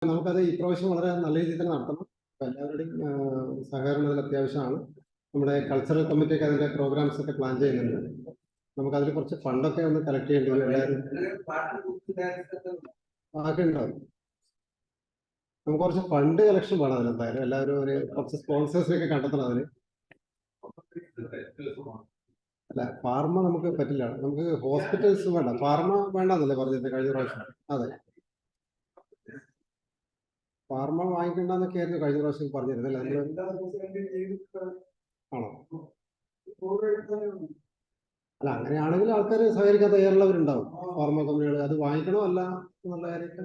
നമുക്കത് ഇപ്രാവശ്യം വളരെ നല്ല രീതിയിൽ തന്നെ നടത്തണം. എല്ലാവരുടെയും സഹകരണം അതിൽ അത്യാവശ്യമാണ്. നമ്മുടെ കൾച്ചറൽ കമ്മിറ്റിയൊക്കെ അതിൻ്റെ പ്രോഗ്രാംസ് ഒക്കെ പ്ലാൻ ചെയ്യുന്നുണ്ട്. നമുക്കതിൽ കുറച്ച് ഫണ്ടൊക്കെ ഒന്ന് കളക്ട് ചെയ്യേണ്ടി വരും. എല്ലാവരും ആകെ ഉണ്ടാവും. നമുക്ക് കുറച്ച് ഫണ്ട് കളക്ഷൻ വേണം അതിനെന്തായാലും. എല്ലാവരും ഒരു കുറച്ച് സ്പോൺസേഴ്സിനൊക്കെ കണ്ടെത്തണം അതിന്. അല്ല, ഫാർമ നമുക്ക് പറ്റില്ല. നമുക്ക് ഹോസ്പിറ്റൽസ് വേണ്ട, ഫാർമ വേണ്ടെന്നല്ലേ പറഞ്ഞത് കഴിഞ്ഞ പ്രാവശ്യം? അതെ, ഫാർമ വാങ്ങിക്കണ്ടെന്നൊക്കെ ആയിരുന്നു കഴിഞ്ഞ പ്രാവശ്യം പറഞ്ഞിരുന്നല്ലേ നമ്മൾ? ആണോ? അല്ല, അങ്ങനെയാണെങ്കിൽ ആൾക്കാർ സഹകരിക്കാൻ തയ്യാറുള്ളവരുണ്ടാവും. ഫാർമ കമ്പനികൾ അത് വാങ്ങിക്കണോ അല്ല എന്നുള്ള കാര്യമൊക്കെ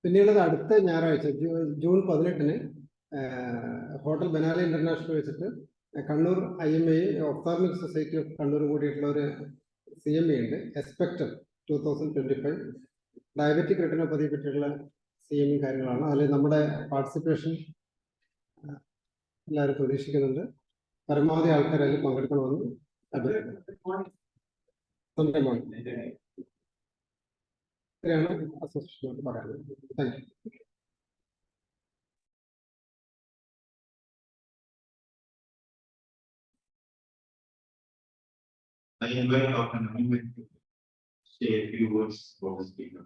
പിന്നെയുള്ളത് അടുത്ത ഞായറാഴ്ച ജൂൺ 18-ന് ഹോട്ടൽ ബനാല ഇന്റർനാഷണൽ വെച്ചിട്ട് Kannur IMA ophthalmic society of Kannur കൂടിയിട്ടുള്ള ഒരു CMA ഉണ്ട്, എക്സ്പെക്ടർ 2025 ഡയബറ്റിക് റെറ്റിനോപ്പതിയെ പറ്റിയുള്ള CMA കാര്യങ്ങളാണ്. അതിൽ നമ്മുടെ പാർട്ടിസിപ്പേഷൻ എല്ലാവരും പ്രതീക്ഷിക്കുന്നുണ്ട്. പരമാവധി ആൾക്കാർ അതിൽ പങ്കെടുക്കണമെന്ന് അസോസിയേഷനോട് പറയാനുള്ളത്. Thank you. I invite Dr. Kannur to say a few words for the speaker.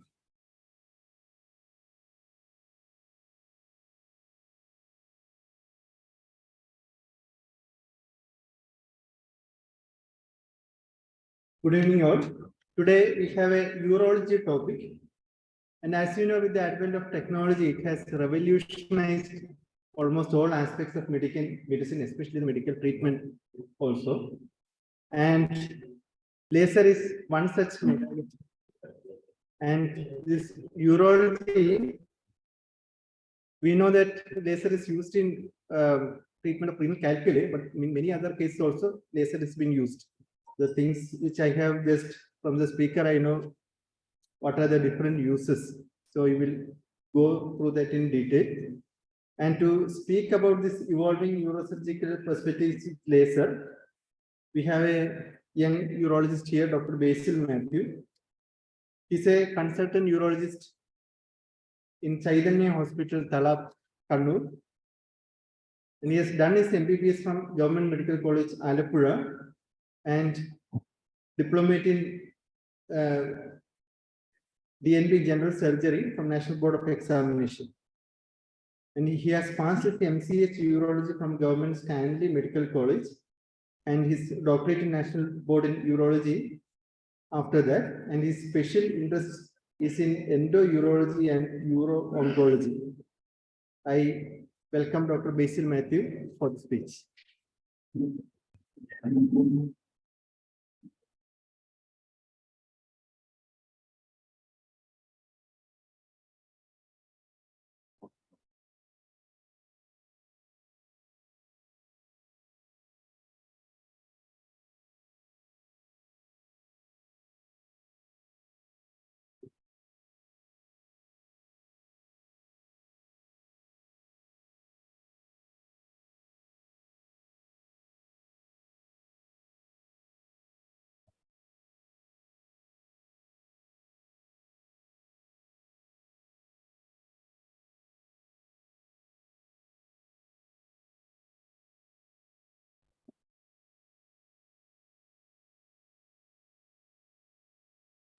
Good evening all. Today we have a urology topic, and as you know, with the advent of technology, it has revolutionized almost all aspects of medicine, especially the medical treatment also. And laser is one such modality. And this urology, we know that laser is used in treatment of renal calculi, but in many other cases also laser is being used. The things which I have just from the speaker, I know what are the different uses. So we will go through that in detail. And to speak about this evolving neurosurgical perspectives with laser, we have a young urologist here, Dr. Basil Mathew. He's a consultant urologist in Chaitanya Hospital, Talap, Kannur. And he has done his MBBS from Government Medical College, Alappuzha, and diplomate in DrNB General Surgery from National Board of Examination. And he has passed his MCH Urology from Government Stanley Medical College and his doctorate in National Board in Urology after that. And his special interest is in endourology and uro-oncology. I welcome Dr. Basil Mathew for the speech.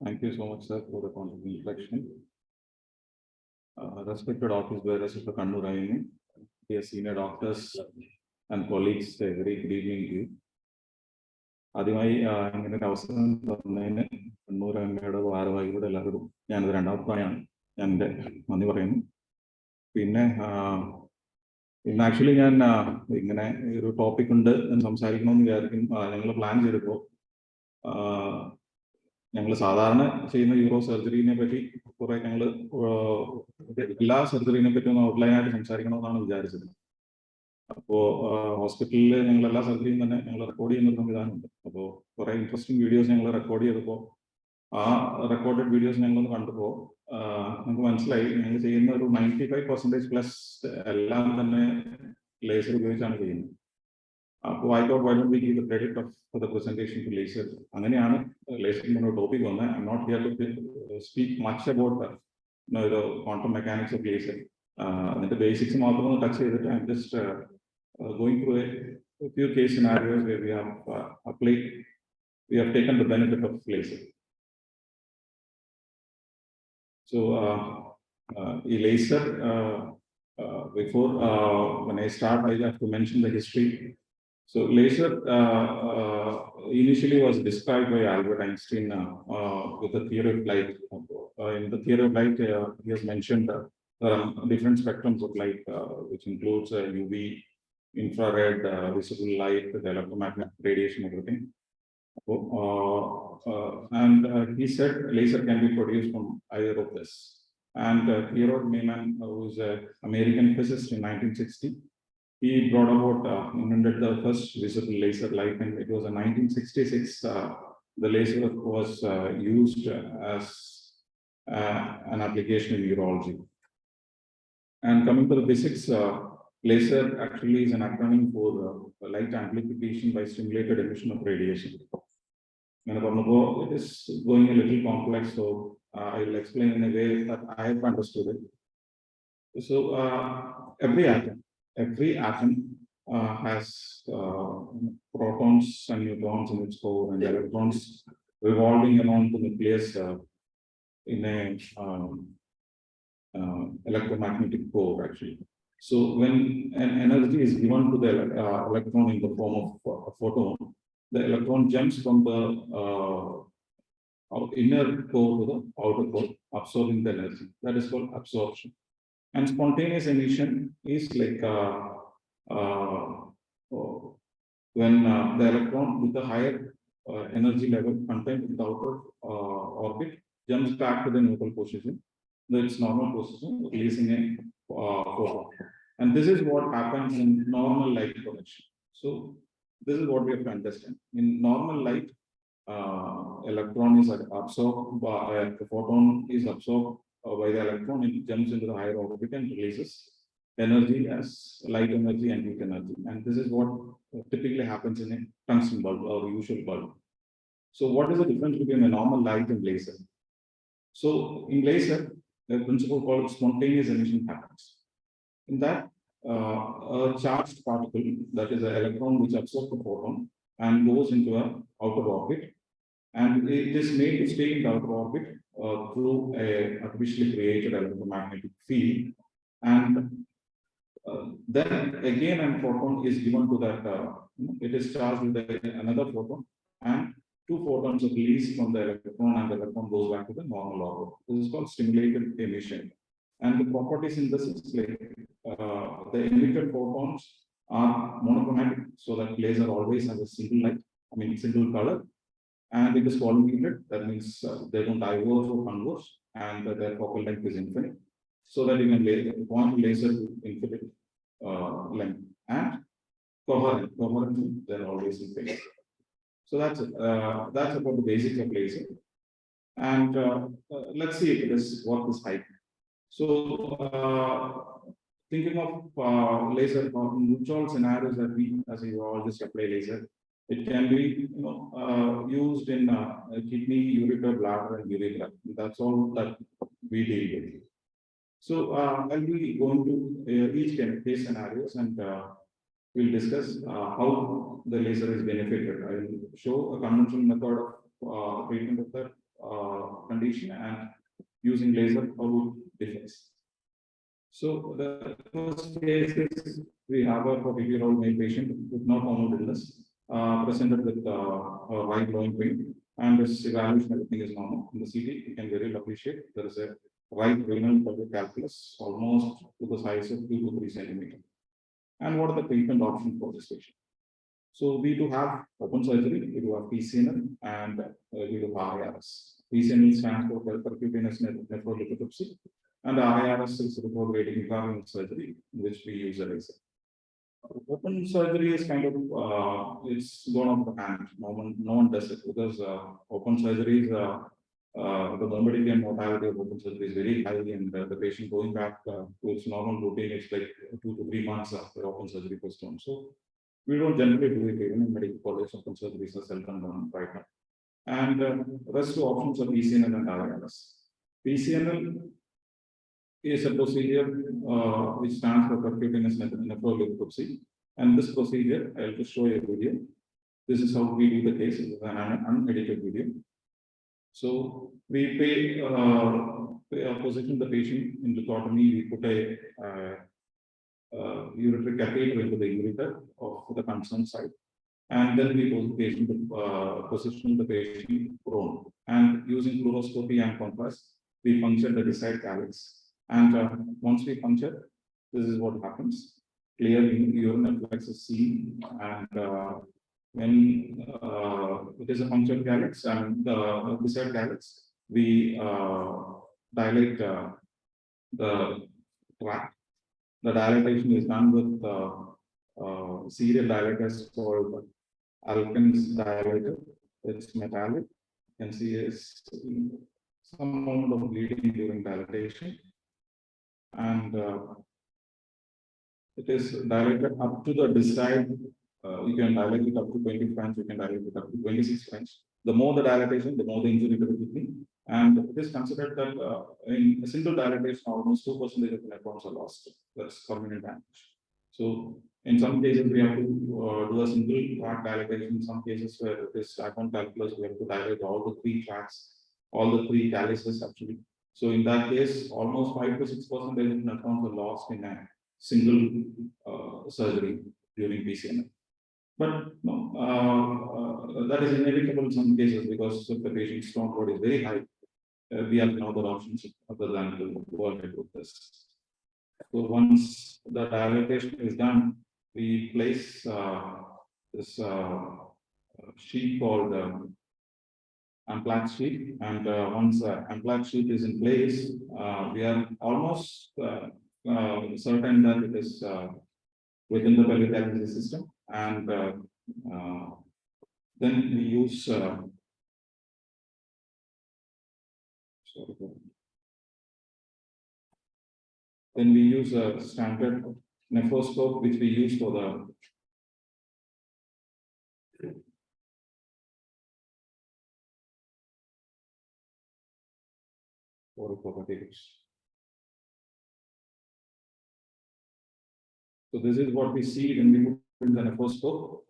Thank you so much, sir, for the wonderful introduction. Respected office bearers of the Kannur IMA, dear senior doctors and colleagues, a very good evening to you. ആദ്യമായി ഇങ്ങനെ ഒരു അവസരം തന്നതിന് കണ്ണൂർ IMA-യുടെ ഭാരവാഹികളുടെ എല്ലാവരും ഞാനത് രണ്ടാമത്തെയാണ് ഞാൻ എൻ്റെ നന്ദി പറയുന്നു. പിന്നെ ഇന്ന് ആക്ച്വലി ഞാൻ ഇങ്ങനെ ഒരു ടോപ്പിക് ഉണ്ട് എന്ന് സംസാരിക്കണമെന്ന് വിചാരിക്കും. ഞങ്ങൾ പ്ലാൻ ചെയ്തപ്പോൾ ഞങ്ങൾ സാധാരണ ചെയ്യുന്ന യൂറോ സർജറിനെ പറ്റി കുറെ ഞങ്ങൾ എല്ലാ സർജറിനെ പറ്റി ഒന്ന് ഔട്ട്ലൈനായിട്ട് സംസാരിക്കണമെന്നാണ് വിചാരിച്ചത്. അപ്പോൾ ഹോസ്പിറ്റലിൽ ഞങ്ങൾ എല്ലാ സർജറിയും തന്നെ ഞങ്ങൾ റെക്കോർഡ് ചെയ്യുന്ന ഒരു സംവിധാനമുണ്ട്. അപ്പോൾ കുറെ ഇൻട്രസ്റ്റിംഗ് വീഡിയോസ് ഞങ്ങൾ റെക്കോർഡ് ചെയ്തപ്പോൾ ആ റെക്കോർഡഡ് വീഡിയോസ് ഞങ്ങളൊന്ന് കണ്ടപ്പോൾ നമുക്ക് മനസ്സിലായി ഞങ്ങൾ ചെയ്യുന്ന ഒരു 95% പ്ലസ് എല്ലാം തന്നെ laser ഉപയോഗിച്ചാണ് ചെയ്യുന്നത്. I thought, why don't we give the credit for the presentation to laser? അങ്ങനെയാണ് laser topic വന്നത്. I'm not here to speak much about the quantum mechanics of laser. The basics മാത്രം touch ചെയ്തിട്ട് I'm just going through a few case scenarios where we have taken the benefit of laser. So, laser, before when I start, I have to mention the history. So, laser initially was described by Albert Einstein with the theory of light. In the theory of light, he has mentioned different spectrums of light, which includes UV, infrared, visible light, the electromagnetic radiation, everything. And he said laser can be produced from either of this. And Theodore Neyman, who is an American physicist in 1960, he brought about, invented the first visible laser light, and it was in 1966. The laser was used as an application in urology. And coming to the physics, laser actually is an acronym for light amplification by stimulated emission of radiation. It is going a little complex, so I will explain in a way that I have understood it. So every atom has protons and neutrons in its core, and electrons revolving around the nucleus in a electromagnetic core, actually. So when an energy is given to the electron in the form of a photon, the electron jumps from the inner core to the outer core, absorbing the energy. That is called absorption. And spontaneous emission is like when the electron with the higher energy level contained in the outer orbit jumps back to the neutral position, its normal position, releasing a photon. And this is what happens in normal light production. So this is what we have to understand. In normal light, electron is absorbed by the photon is absorbed by the electron. It jumps into the higher orbit and releases energy as light energy and heat energy. And this is what typically happens in a tungsten bulb or usual bulb. So what is the difference between a normal light and laser? So in laser, a principle called spontaneous emission happens. In that, a charged particle, that is an electron which absorbs the photon and goes into an outer orbit, and it is made to stay in the outer orbit through a artificially created electromagnetic field, and then again a photon is given to that, it is charged with another photon, and two photons are released from the electron, and the electron goes back to the normal orbit. This is called stimulated emission. And the properties in this is like the emitted photons are monochromatic, so that laser always has a single light, single color, and it is collimated. That means they don't diverge or converge, and their focal length is infinite, so that you can point laser to infinite length, and coherent. They're always in phase. So that's it. That's about the basics of laser. And let's see if it is worth this hype. So, thinking of laser which all scenarios that we as a urologist apply laser, it can be used in kidney, ureter, bladder, and urethra. That's all that we deal with. So I'll be going to each case scenarios, and we'll discuss how the laser is benefited. I will show a conventional method of treatment of that condition, and using laser, how it differs. So the first case is we have a 40-year-old male patient with no hormonal illness, presented with right growing pain, and his evaluation, everything is normal. In the CT, you can very well appreciate there is a right renal pelvic calculus almost to the size of 2 to 3 centimeters. And what are the treatment options for this patient? So we do have open surgery, we do have PCNL, and we do RIRS. PCNL stands for percutaneous nephrolithotripsy, and RIRS is retrograde intravenous surgery, in which we use a laser. Open surgery is kind of it's gone off the hand. No one does it, because open surgeries the morbidity and mortality of open surgery is very high, and the patient going back to its normal routine, it's like 2 to 3 months after open surgery was done. So we don't generally do it even in medical college. Open surgeries are seldom done right now. And rest of options are PCNL and RIRS. PCNL is a procedure which stands for percutaneous nephrolithotripsy. And this procedure, I'll just show you a video. This is how we do the case. This is an unedited video. So we position the patient in lithotomy. We put a ureteric catheter into the ureter of the concerned site. And then we position the patient prone. And using fluoroscopy and contrast, we puncture the desired calyx. And once we puncture, this is what happens. Clear urine efflux is seen. And when it is a punctured calyx and the desired calyx, we dilate the tract. The dilatation is done with serial dilators called Alkin's dilator. It's metallic. You can see is some amount of bleeding during dilatation, and it is dilated up to the desired. You can dilate it up to 20 French. You can dilate it up to 26 French. The more the dilatation, the more the injury to the kidney. And it is considered that in a single dilatation, almost 2% of the nephrons are lost. That's permanent damage. So in some cases, we have to do a single tract dilatation. In some cases where it is diaphragm calculus, we have to dilate all the 3 tracts, all the 3 calyces actually. So in that case, almost 5 to 6% of nephrons are lost in a single surgery during PCNL. But no, that is inevitable in some cases because if the patient's stone load is very high, we have no other options other than to go ahead with this. So once the dilatation is done, we place this sheet called Amplac sheet, and once Amplac sheet is in place, we are almost certain that it is within the pelvic dialysis system, and then we use then we use a standard nephroscope which we use for the So this is what we see when we put in the nephroscope.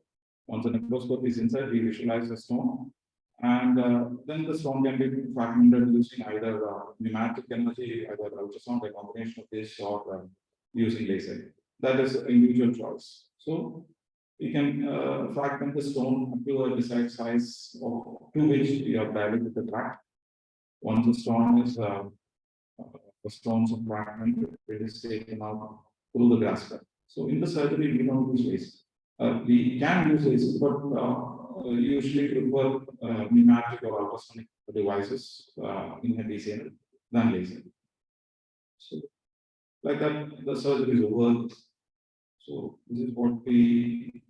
Once the nephroscope is inside, we visualize the stone, and then the stone can be fragmented using either pneumatic energy, either ultrasound, a combination of this, or using laser. That is individual choice. So we can fragment the stone up to a desired size to which we have dilated the tract. Once the stone is the stones of fragment, it is taken out through the grasp. So in the surgery, we don't use laser. We can use laser, but usually prefer pneumatic or ultrasonic devices in a PCNL than laser. So like that, the surgery is over. So this is what we,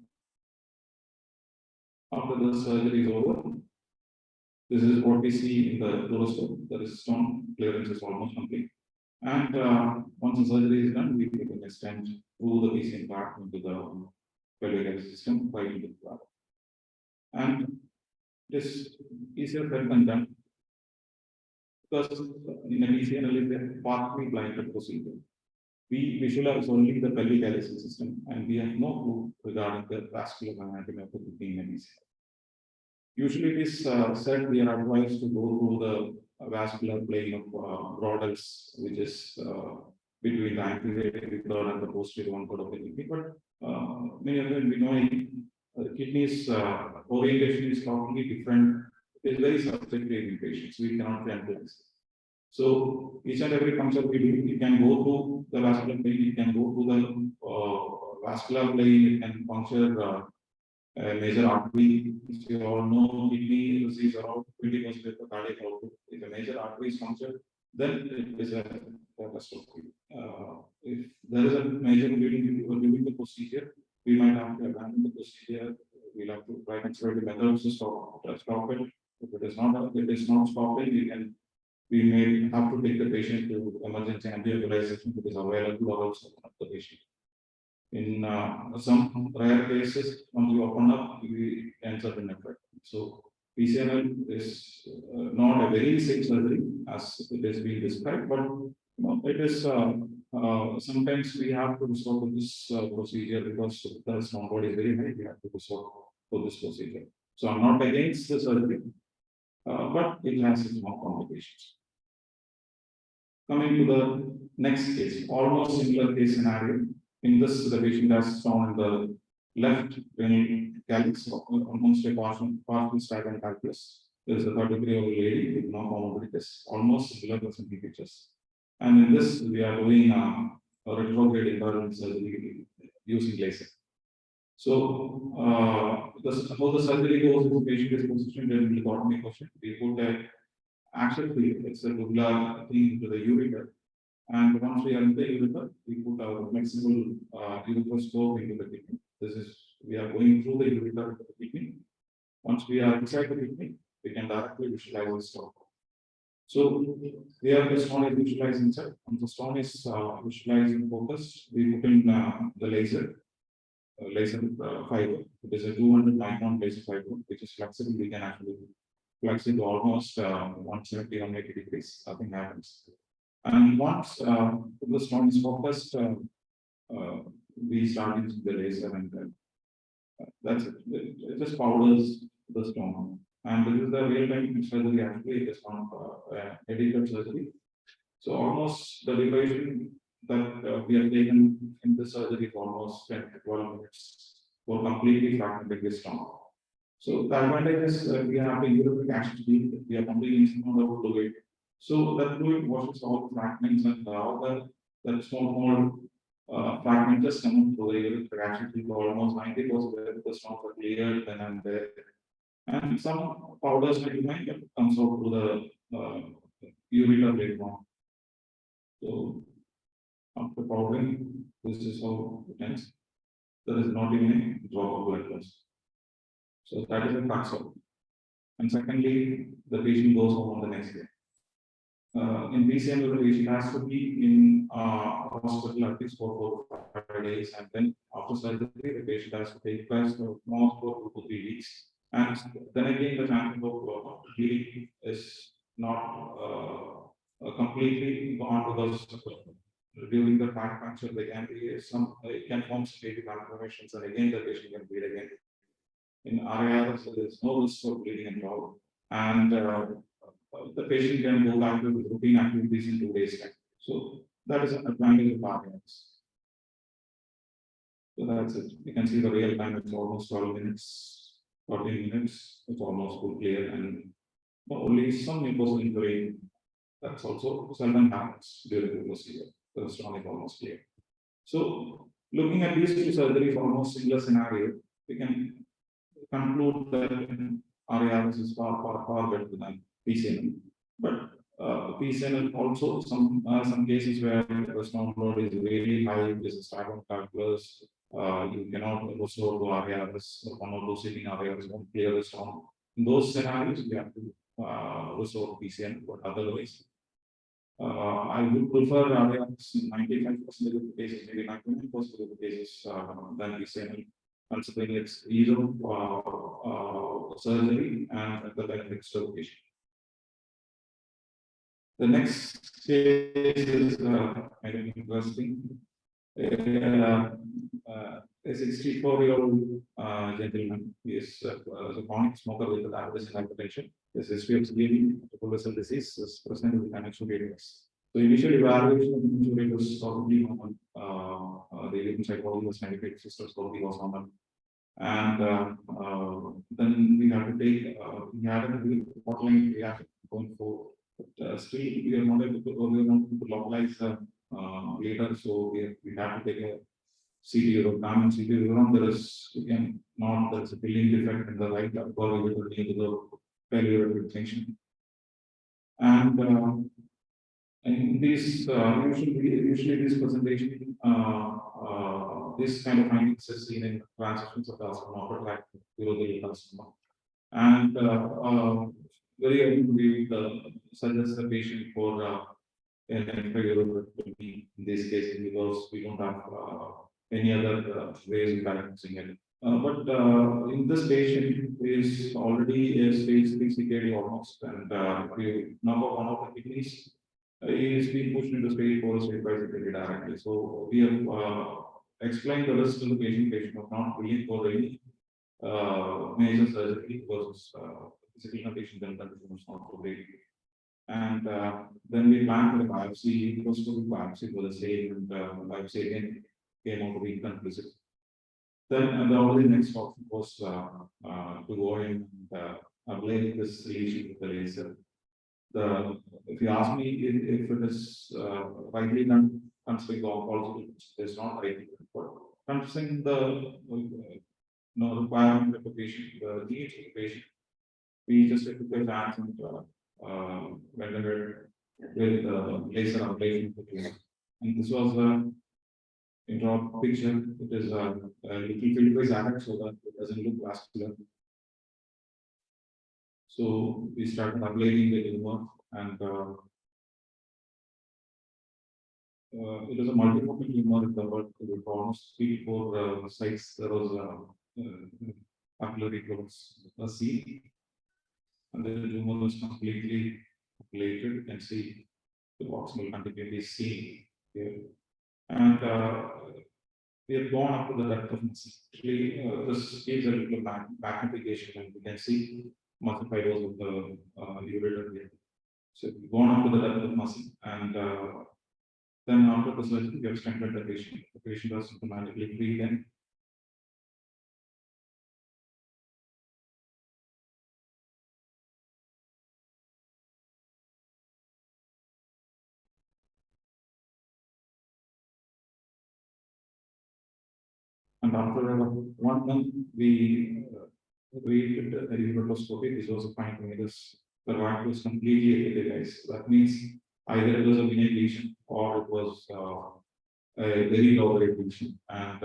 after the surgery is over, this is what we see in the fluoroscope. The stone clearance is almost complete. And once the surgery is done, we can extend through the PCN part into the pelvic system right into the bladder. And this easier said than done, because in a PCNL is a partly blinded procedure. We visualize only the pelvic dialysis system, and we have no clue regarding the vascular anatomy of the kidney in a PCNL. Usually it is said we are advised to go through the vascular plane of Brodels, which is between the anterior third and the posterior one third of the kidney. But many of them we know the kidney's orientation is completely different. It is very subjective in patients. We cannot generalize. So each and every puncture we do, it can go through the vascular plane, it can go through the vascular plane, it can puncture a major artery. If you all know, kidney receives around 20% of the cardiac output. If a major artery is punctured, then it is a catastrophe. If there is a major bleeding during the procedure, we might have to abandon the procedure. We'll have to try and consider the methods to stop it. If it is not stopping, we may have to take the patient to emergency anticoagulation if it is available or also of the patient. In some rare cases, once we open up, we ends up in effect. So PCNL is not a very safe surgery as it is being described, but it is sometimes we have to resort to this procedure because the strong body is very high. We have to resort to this procedure. So I'm not against the surgery, but it has its own complications. Coming to the next case, almost similar case scenario. In this, the patient has stone in the left renal calyx, almost a partial stagnant calculus. There is a 33-year-old lady with no comorbidities, almost similar to features. And in this, we are doing a retrograde internal surgery using laser. So, how the surgery goes, the patient is positioned in the bottom position. We put a action field, it's a tubular thing into the ureter. And once we are in the ureter, we put our flexible ureteroscope into the kidney. We are going through the ureter into the kidney. Once we are inside the kidney, we can directly visualize the stone. So here the stone is visualized inside. Once the stone is visualized in focus, we put in the laser fiber. It is a 200 micron laser fiber, which is flexible. We can actually flex it to almost 170, 180 degrees. Nothing happens. And once the stone is focused, we start using the laser, and that's it. It just powders the stone. And this is the real-time surgery. Actually, it is not edited surgery. So almost the duration that we have taken in the surgery is almost 10 to 12 minutes for completely fragmenting the stone. So the advantage is we have the ureteric action speed. We are completely instrument of fluid. So that fluid washes all the fragments and all the small fragments just come through the ureteric action speed. Almost 90% of the stones are cleared then and there. And some powders may remain, but comes out through the ureter later on. So after powdering, this is how it ends. There is not even a drop of blood loss. So that is a crux of it. And secondly, the patient goes home on the next day. In PCM, the patient has to be in hospital at least for 4 to 5 days, and then after surgery, the patient has to take rest for more for 2 to 3 weeks. And then again, the chances of healing is not completely gone because during the fat fracture, there can be it can form static malformations, and again, the patient can bleed again. In RARS, there is no risk of bleeding at all, and the patient can go back to routine activities in 2 days' time. So that is an advantage of RARS. So that's it. You can see the real time, it's almost 12 minutes, 14 minutes, it's almost full clear, and only some mucosal injury that's also seldom happens during the procedure. The stone is almost clear. So looking at these two surgeries, almost similar scenario, we can conclude that RARS is far better than PCNL. But PCNL also some cases where the stone load is really high, this is stagnant calculus. You cannot resort to RARS, one or two sitting RARS won't clear the stone. In those scenarios, we have to resort to PCNL, but otherwise, I would prefer RARS in 95% of the cases, maybe 99% of the cases than PCNL, considering its ease of surgery and the benefits to the patient. The next case is kind of interesting. A 64-year-old gentleman is a chronic smoker with diabetes and hypertension. His history of CVD, vessel disease, is present with financial barriers. So initial evaluation of the injury was probably common. The human psychology was 98 sisters probably was common. And then we had to take, we had a modeling reaction going forward. But still, we are not able to localize later, so we have to take a CT urogram, and CT urogram, there is a billing defect in the right upper ureter into the pelvic junction. And in these usually this presentation, this kind of findings is seen in transitions of carcinoma, like urothelial carcinoma. And very often we suggest the patient for an urology in this case because we don't have any other ways of diagnosing it. But in this patient is already a stage 3 CKD almost, and we number one of the kidneys is being pushed into stage 4 stage 5 CKD directly. So we have explained the risk to the patient of not willing for any major surgery because physical condition then was not so great. And then we planned for the biopsy, it was for the biopsy for the same, and biopsy again came out to be inconclusive. Then the only next option was to go in and apply this lesion with the laser. If you ask me if it is rightly done, considering the oncology, it's not rightly done, but considering the requirement of the patient, the needs of the patient, we just took the chance and went ahead with laser ablation. And this was in our picture, it is a little field-wise added so that it doesn't look vascular. So we started ablating the tumor, and it was a multifocal tumor in the world with almost 3-4 sites. There was papillary clones, a C, and the tumor was completely ablated. You can see the proximal continuity is seen here. And we have gone up to the depth of muscle. Actually, this gives a little magnification, and we can see muscle fibers of the ureter here. So we've gone up to the depth of muscle, and then after the surgery, we have strengthened the patient. The patient was symptomatically free then. And after 1 month, we did a ureteroscopy. This was a finding. The rack was completely epithelialized. That means either it was a benign lesion or it was a very low grade lesion. And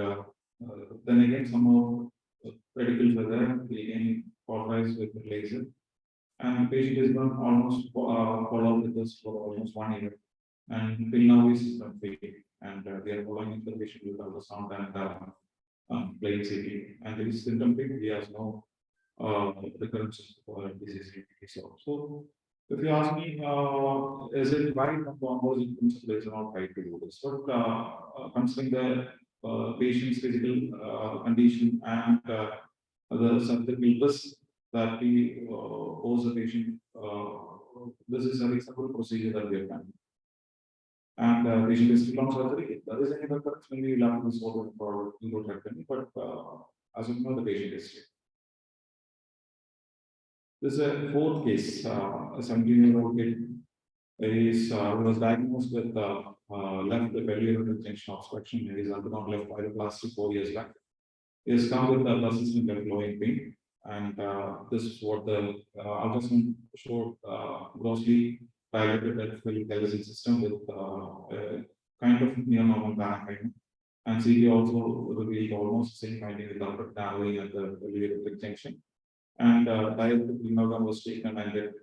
then again, some more radicals were there. We again authorized with the laser. And the patient is going almost followed with this for almost 1 year. And till now, he's symptom free. And we are following the patient with ultrasound and plain CT. And it is symptom free. He has no recurrence of disease. So, if you ask me, is it right or wrong? Is not right to do this? But considering the patient's physical condition and the surgical risk that we pose the patient, this is a reasonable procedure that we have done. And patient is still on surgery. If there is any recurrence, maybe we'll have to solve it for urotrectomy. But as of now, the patient is still. This is a fourth case. A 17-year-old kid was diagnosed with left biliary junction obstruction. He is undergone left pyroplasty 4 years back. He has come with persistent left lowing pain, and this is what the ultrasound showed: grossly dilated left pelvic system with kind of near normal parenchyma. And CT also revealed almost the same finding with upper narrowing at the biliary junction. And diabetic pneumonia was taken and it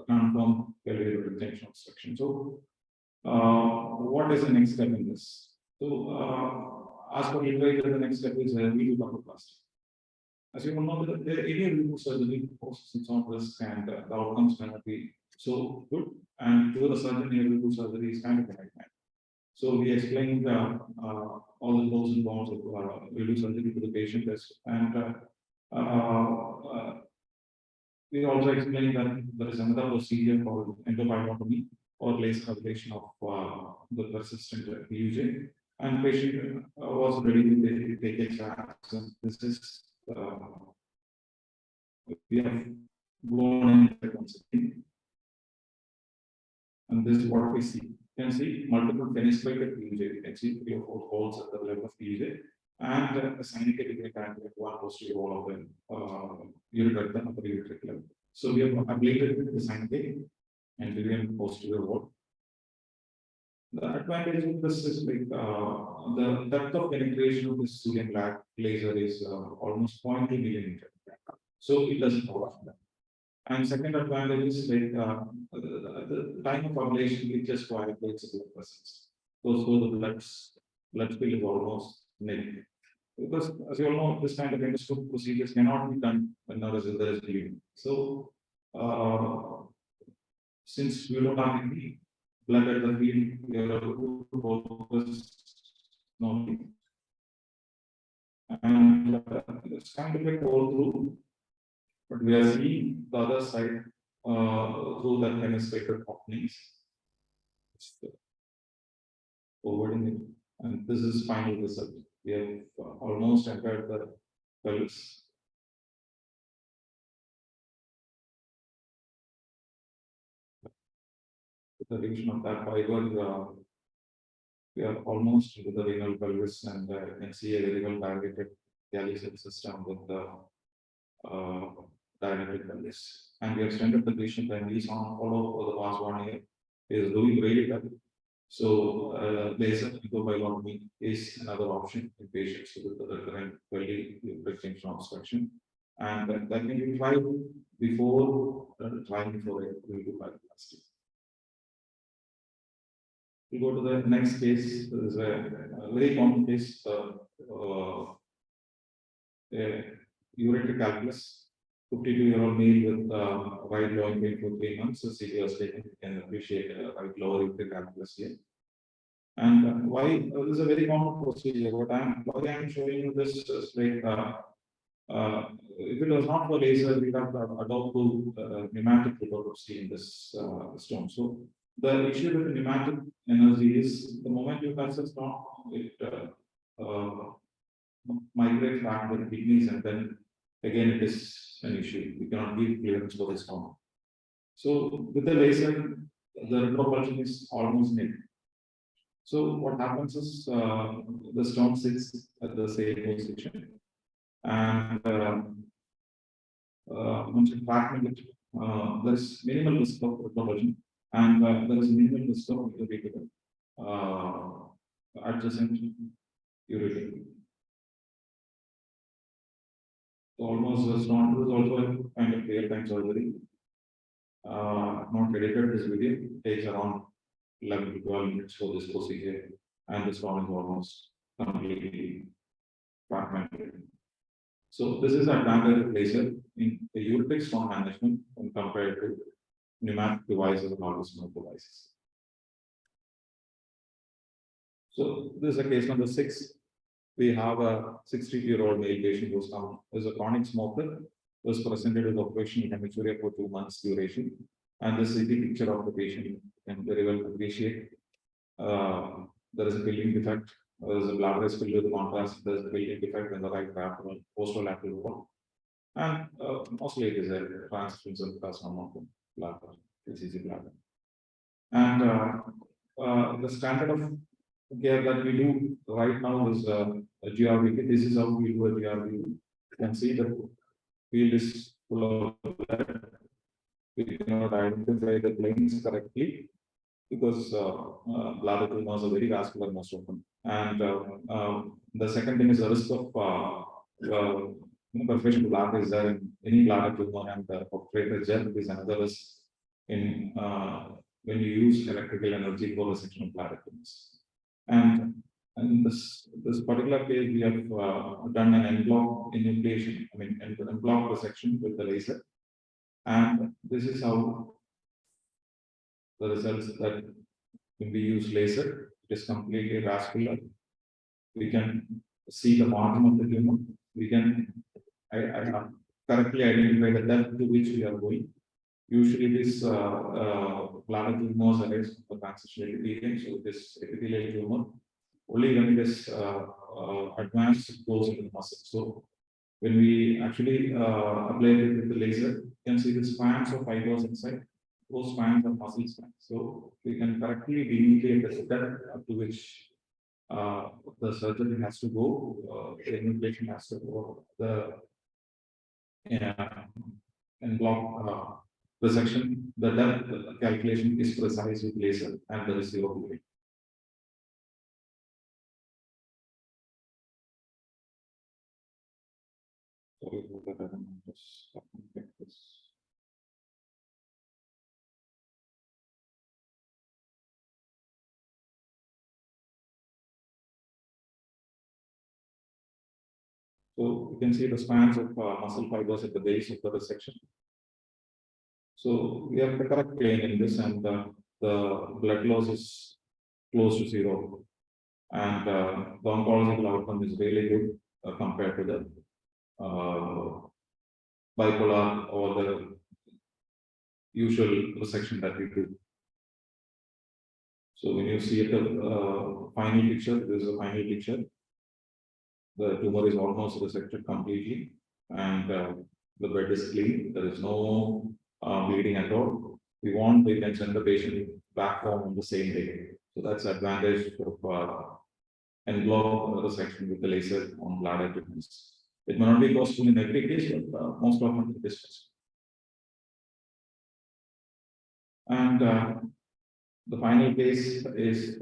confirmed biliary junction obstruction. So, what is the next step in this? So, as per literature, the next step is videoplasty. As you all know, the any remove surgery poses its own risk, and the outcomes may not be so good. And to the surgeon, remove surgery is kind of a nightmare. So we explained all the pros and cons of remove surgery to the patient, and we also explained that there is another procedure called endopyrotomy or laser ablation of the persistent PUJ, and patient was ready to take a chance. And this is we have gone in, and this is what we see. You can see multiple penetrated PUJ. You can see 3 or 4 holes at the level of PUJ. And a synovial kind of one posterior wall of the ureter, the upper ureter level. So we have ablated the synovial and the posterior wall. The advantage of this is like the depth of penetration of this Syrian laser is almost 0.2 millimeter. So it doesn't provide that. And second advantage is like the time of ablation, it just violates the blood vessels. So the blood spill is almost nil. Because as you all know, this kind of endoscopic procedures cannot be done when there is bleeding. So since we don't have any blood at the field, we are able to focus normally. And it's kind of like all through, but we are seeing the other side through that fenestrated openings. Forwarding it, and this is final result. We have almost entered the pelvis. With the division of that fiber, we are almost into the renal pelvis, and you can see a very well dilated dialysis system with the dilated pelvis. And we have extended the patient, and he's on follow for the past 1 year. He is doing really well. So, laser endobiology is another option in patients with the recurrent early junction obstruction, and that can be tried before trying for a radioplasty. We go to the next case. There is a very common case, ureteric calculus. 52-year-old male with right lower pain for 3 months. So CT was taken. You can appreciate right lower ureteric calculus here. And why this is a very common procedure. Why I'm showing you this is like if it was not for laser, we have adopted pneumatic lithotripsy in this stone. So the issue with pneumatic energy is the moment you touch the stone, it migrates back to the kidneys, and then again it is an issue. We cannot give clearance for the stone. So with the laser, the propulsion is almost nil. So what happens is the stone sits at the same position, and once you fragment it, there is minimal risk of propulsion, and there is minimal risk of adjacent ureter. So almost the stone is also a kind of real-time surgery. Not edited this video, it takes around 11 to 12 minutes for this procedure, and the stone is almost completely fragmented. So this is advantage of laser in the ureteric stone management when compared to pneumatic devices and ultrasonic devices. So this is a case number 6. We have a 60-year-old male patient who's come as a chronic smoker, was presented with operational hematuria for 2 months duration. And this is the picture of the patient. You can very well appreciate. There is a building defect. There is a bladder is filled with contrast. There is a building defect in the right posterolateral wall. And mostly it is a transference of carcinoma of the bladder, disease bladder. And the standard of care that we do right now is a GRB. This is how we do a GRB. You can see the field is full of blood. We cannot identify the planes correctly because bladder tumors are very vascular, most of them. And the second thing is the risk of perforation bladder is there in any bladder tumor, and operator gel is another risk in when you use electrical energy for resection of bladder tumors. And in this particular case, we have done an en bloc enucleation, en bloc resection with the laser. And this is how the results that when we use laser, it is completely vascular. We can see the margin of the tumor. We can correctly identify the depth to which we are going. Usually, this bladder tumors arise from the transitional epithelium. So this epithelial tumor, only when it is advanced, it goes into the muscle. So when we actually apply it with the laser, you can see the spans of fibers inside. Those spans are muscle spans. So we can correctly delineate the depth up to which the surgery has to go, the enucleation has to go, the en bloc resection, the depth calculation is precise with laser, and there is zero bleeding. Sorry for that, I don't know, just let me get this. So you can see the spans of muscle fibers at the base of the resection. So we have the correct plane in this, and the blood loss is close to zero. And the oncological outcome is really good compared to the bipolar or the usual resection that we do. So when you see the final picture, this is a final picture. The tumor is almost resected completely, and the bed is clean. There is no bleeding at all. We can send the patient back home on the same day. So that's the advantage of en bloc resection with the laser on bladder treatments. It may not be possible in every case, but most often it is possible. And the final case is,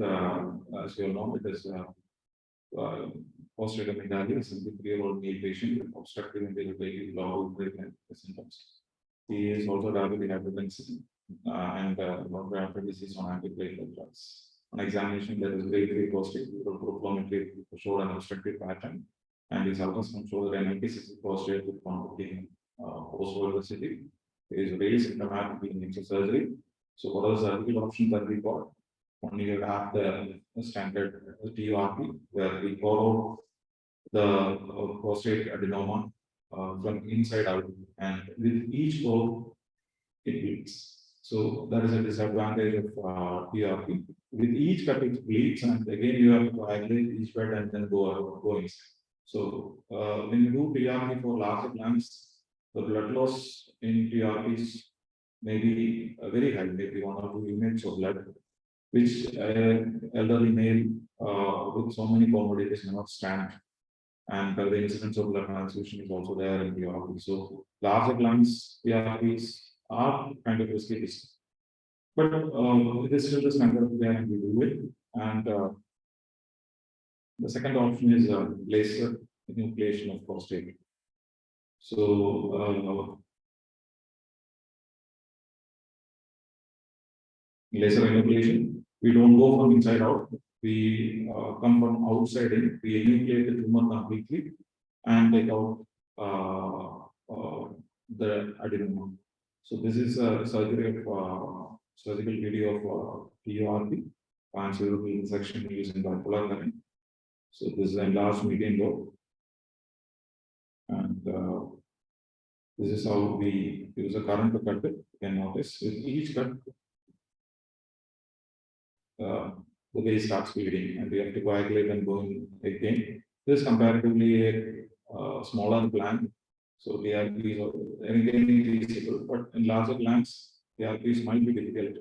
as you all know, it is post-treatment a 73-year-old male patient with obstructive intestinal low symptoms. He is also diabetic hypertension and long-term disease on antiplatelet drugs. On examination, there is grade 3 prostate profilometry showed an obstructive pattern, and his ultrasound showed that an NPC prostate with complicating post-obesity. It is really symptomatic in surgery. So, what are the surgical options that we got? Only you have the standard TURP, where we follow the prostate adenoma from inside out, and with each probe, it bleeds. So that is a disadvantage of TURP. With each cut, it bleeds, and again you have to coagulate each bed and then go inside. So when you do TURP for larger glands, the blood loss in TURPs may be very high, maybe 1 or 2 units of blood, which elderly male with so many comorbidities cannot stand. And the incidence of blood transfusion is also there in TURP. So larger glands TURPs are kind of risky, but it is still the standard of care, and we do it. And the second option is laser enucleation of prostate. So laser enucleation, we don't go from inside out. We come from outside in. We enucleate the tumor completely and take out the adenoma. So this is a surgery of surgical video of TURP, pan-cerebral resection using bipolar current. So this is an enlarged median lobe, and this is how we use a current to cut it. You can notice with each cut, the base starts bleeding, and we have to coagulate and go in again. This is comparatively a smaller gland, so TRPs are again feasible, but in larger glands, TRPs might be difficult.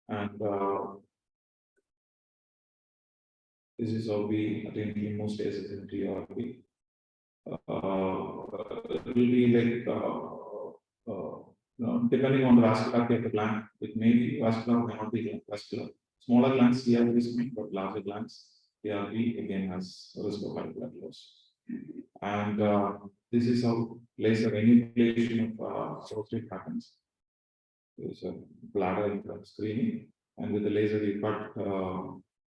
And this is how we attain in most cases in TRP. It will be like depending on the vascularity of the gland, it may be vascular, may not be vascular. Smaller glands, TRP is coming, but larger glands, TRP again has a risk of high blood loss. And this is how laser enucleation of prostate happens. There's a bladder screening, and with the laser we cut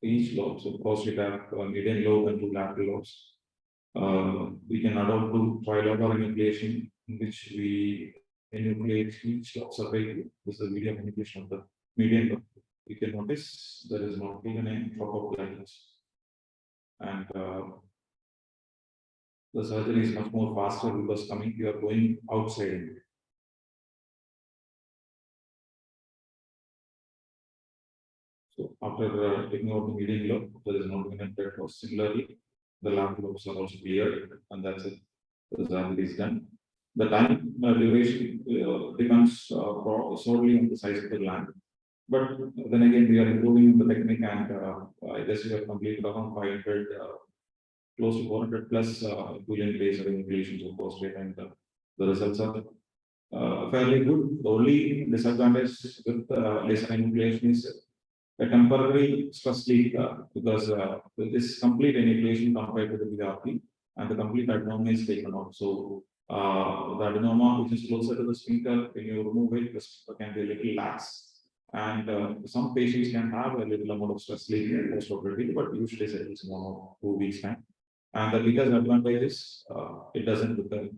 each lobe. So prostate have median lobe and 2 lateral lobes. We can adopt to trilobar enucleation, in which we enucleate each lobe separately. This is a video of enucleation of the median lobe. You can notice there is not even a drop of blood loss. And the surgery is much more faster because you are going outside. So after taking out the median lobe, there is no blood loss. Similarly, the lateral lobes are also cleared, and that's it. The surgery is done. The time duration depends solely on the size of the gland. But then again, we are improving the technique, and I guess we have completed around 500, close to 400 plus billion laser enucleations of prostate, and the results are fairly good. The only disadvantage with laser enucleation is a temporary stress leak because with this complete enucleation compared to the TURP, and the complete adenoma is taken out. So the adenoma which is closer to the sphincter, when you remove it, the sphincter can be a little lax. And some patients can have a little amount of stress lesion post-operatively, but usually it's 1 or 2 weeks time. And the biggest advantage is it doesn't recur.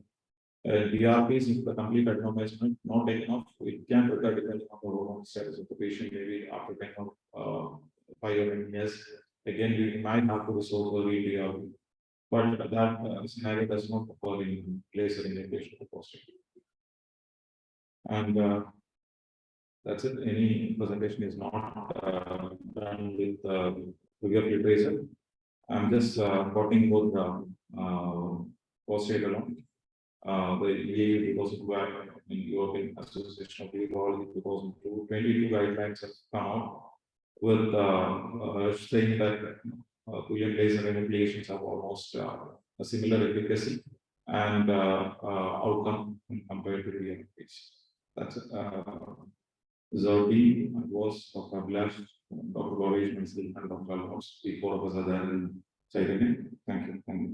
DRPs, if the complete adenoma is not taken off, it can recur depending on the hormone status of the patient, maybe after 10 or 5 or 10 years. Again, we might have to resort to the DRP. But that scenario does not occur in laser injection of the prostate. And that's it. Any presentation is not done with figure laser. I'm just talking about prostate alone. The EA 2012 European Association of Urology 2002, 22 guidelines have come out with saying that William laser enucleations have almost a similar efficacy and outcome compared to the enucleation. That's it. Zerbi was Dr. Abhilash, Dr. Gaurish, and Dr. Alphonse. The 4 of us are there in Chaitanya. Thank you. Thank you.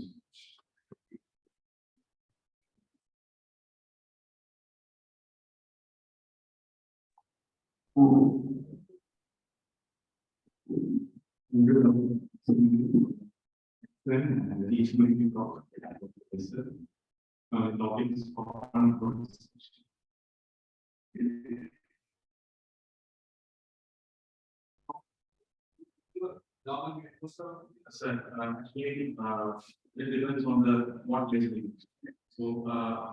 When each meeting talk, topic is for actually, it depends on the what laser. So,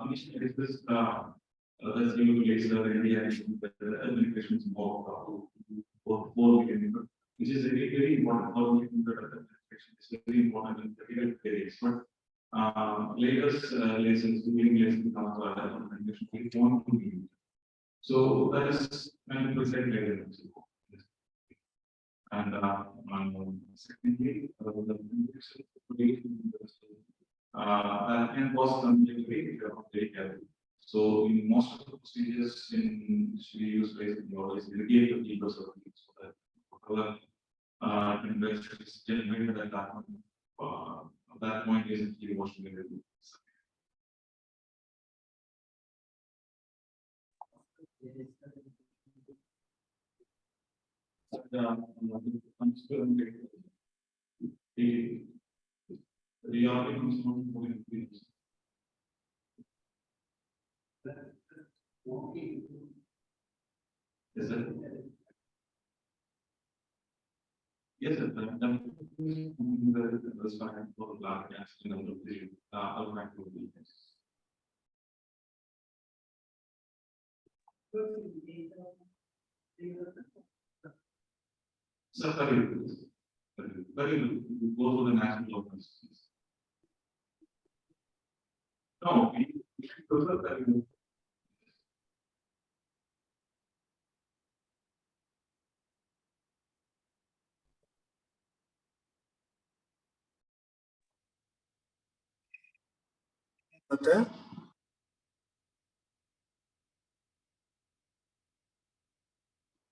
initially, is this the zero laser radiation, the applications more which is very, very important. How we can better penetration is very important in critical areas. But latest lasers, doing lasers, we want to be. So that is kind of preset later. And secondly, that can cause completely data. So in most of the procedures in which we use laser is irrigate the fibers of the so that temperature is generated at that point is emotionally ready. The arguments not moving things. Is it? Yes, sir. The fine for black gas in the alternative. So very good. Go to the national organs. No, we should go to the Doctor?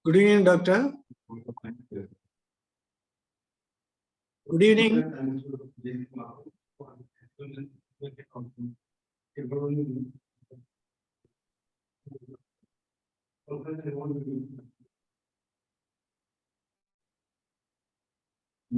Good evening, doctor. Good evening.